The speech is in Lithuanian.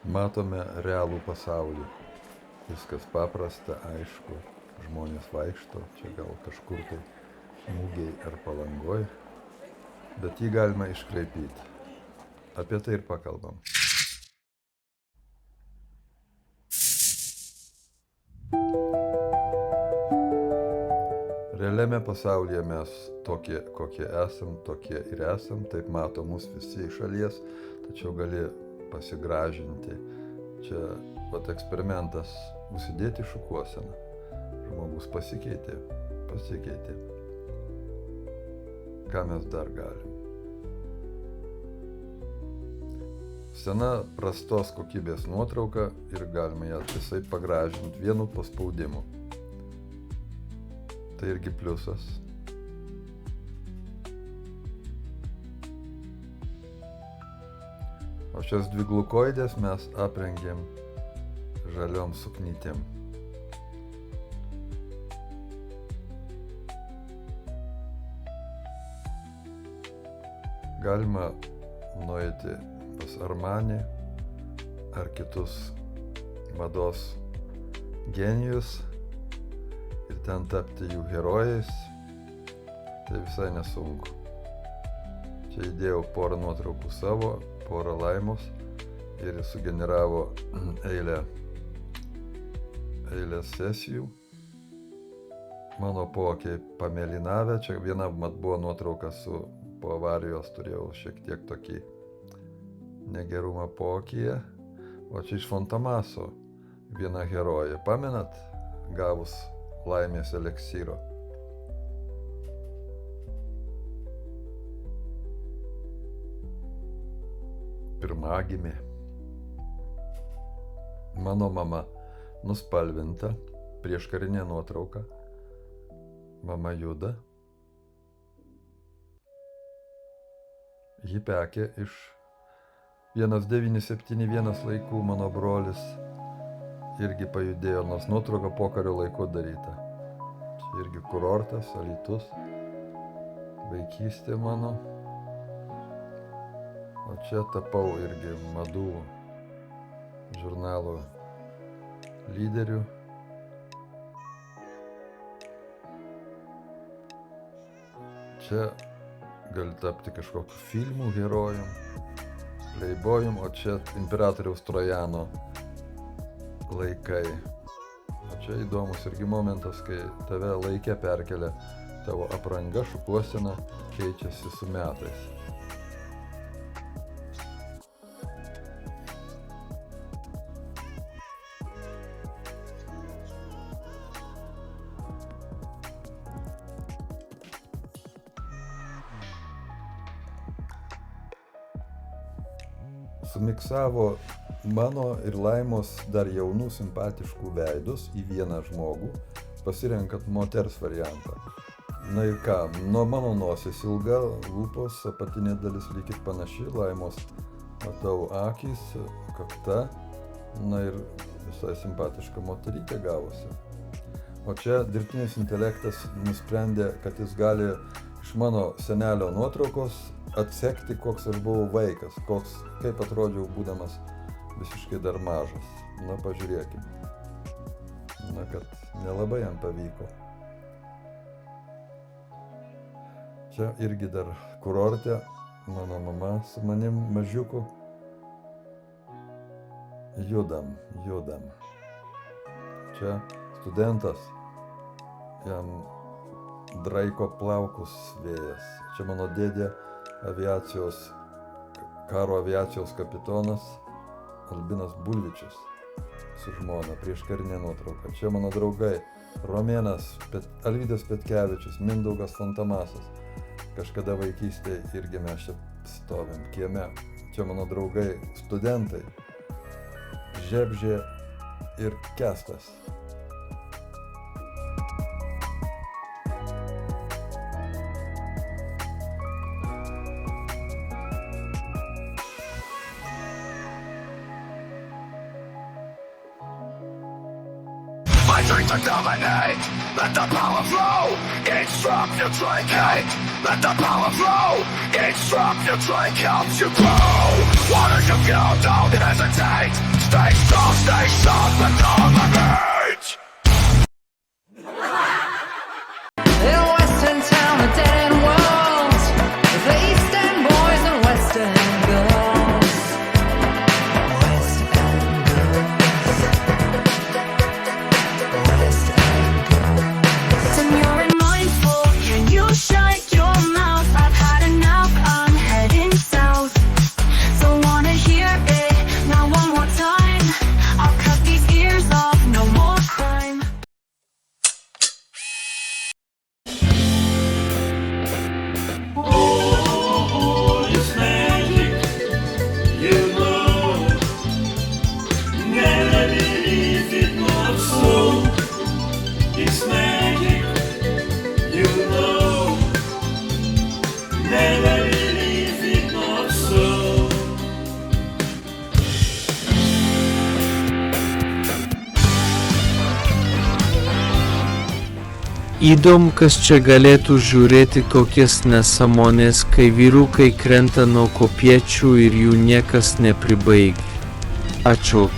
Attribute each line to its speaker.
Speaker 1: Matome realų pasaulį. Viskas paprasta, aišku. Žmonės vaikšto, čia gal kažkur tai Mugėj ar Palangoj. Bet jį galima iškraipyti. Apie tai ir pakalbam. Realiame pasaulyje mes tokie, kokie esam, tokie ir esam. Taip mato mus visi iš šalies, tačiau gali pasigražinti. Čia eksperimentas užsidėti šukuoseną. Žmogus pasikeitė. Ką mes dar galim? Sena prastos kokybės nuotrauka ir galima ją visai pagražinti vienu paspaudimu. Tai irgi pliusas. O šias dvi glukoidės mes aprengėm žaliom suknytėm. Galima nueiti pas Armani ar kitus mados genijus ir ten tapti jų herojais. Tai visai nesunku. Čia įdėjau porą nuotraukų savo, porą Laimos ir sugeneravo eilę sesijų. Mano pookiai pamėlynavę, čia viena mat buvo nuotrauka po avarijos turėjau šiek tiek tokį negerumą pookyje, o čia iš Fontamaso viena herojė. Pamenat, gavus laimės eleksyro? Pirmagimė. Mano mama nuspalvinta, prieškarinė nuotrauka. Mama juda. Ji pekė iš 1971 laikų, mano brolis irgi pajudėjo, nors nuotrauka pokario laiku daryta. Čia irgi kurortas, Alytus, vaikystė mano. O čia tapau irgi madų žurnalo lyderiu. Čia gali tapti kažkokiu filmų herojum, pleibojum, o čia imperatoriaus Trojano laikai. O čia įdomus irgi momentas, kai tave laike perkelia, tavo apranga, šukuosena keičiasi su metais. Sumiksavo mano ir Laimos dar jaunų simpatiškų veidus į vieną žmogų, pasirenkant moters variantą. Na ir ką, nuo mano nosies ilga, lūpos, apatinė dalis lyg ir panaši, Laimos matau akys, kakta, na ir visai simpatiška moterytė gavosi. O čia dirbtinis intelektas nusprendė, kad jis gali iš mano senelio nuotraukos atsekti, koks aš buvau vaikas, kaip atrodžiau būdamas visiškai dar mažas. Na, pažiūrėkim. Na, kad nelabai jam pavyko. Čia irgi dar kurorte, mano mama su manim mažiuku. Judam. Čia studentas, jam draiko plaukus vėjas. Čia mano dėdė, karo aviacijos kapitonas Albinas Bulvičius su žmona, prieškarinė nuotrauka. Čia mano draugai Romėnas, Alvydas Petkevičius, Mindaugas Fontamasas. Kažkada vaikystėje irgi mes čia stovim kieme. Čia mano draugai studentai Žebžė ir Kestas.
Speaker 2: I drink to dominate, let the power flow, instruct you drink hate, let the power flow, instruct you drink helps you grow. Why don't you go, don't hesitate, Stay strong, stay sharp, but dominate.
Speaker 3: In a western town, a dead-end world, the East End boys and West End girls. West End girls. West End girls.
Speaker 4: Senor and mindful, can you shut your mouth? I've had enough, I'm heading south. So wanna hear it, now one more time. I'll cut these ears off, no more crime.
Speaker 5: It's magic, you know. Never believe it not so. It's magic, you know. Never believe it not so.
Speaker 6: Įdomu, kas čia galėtų žiūrėti tokias nesąmonės, kai vyrukai krenta nuo kopėčių ir jų niekas nepribaigia. Ačiū.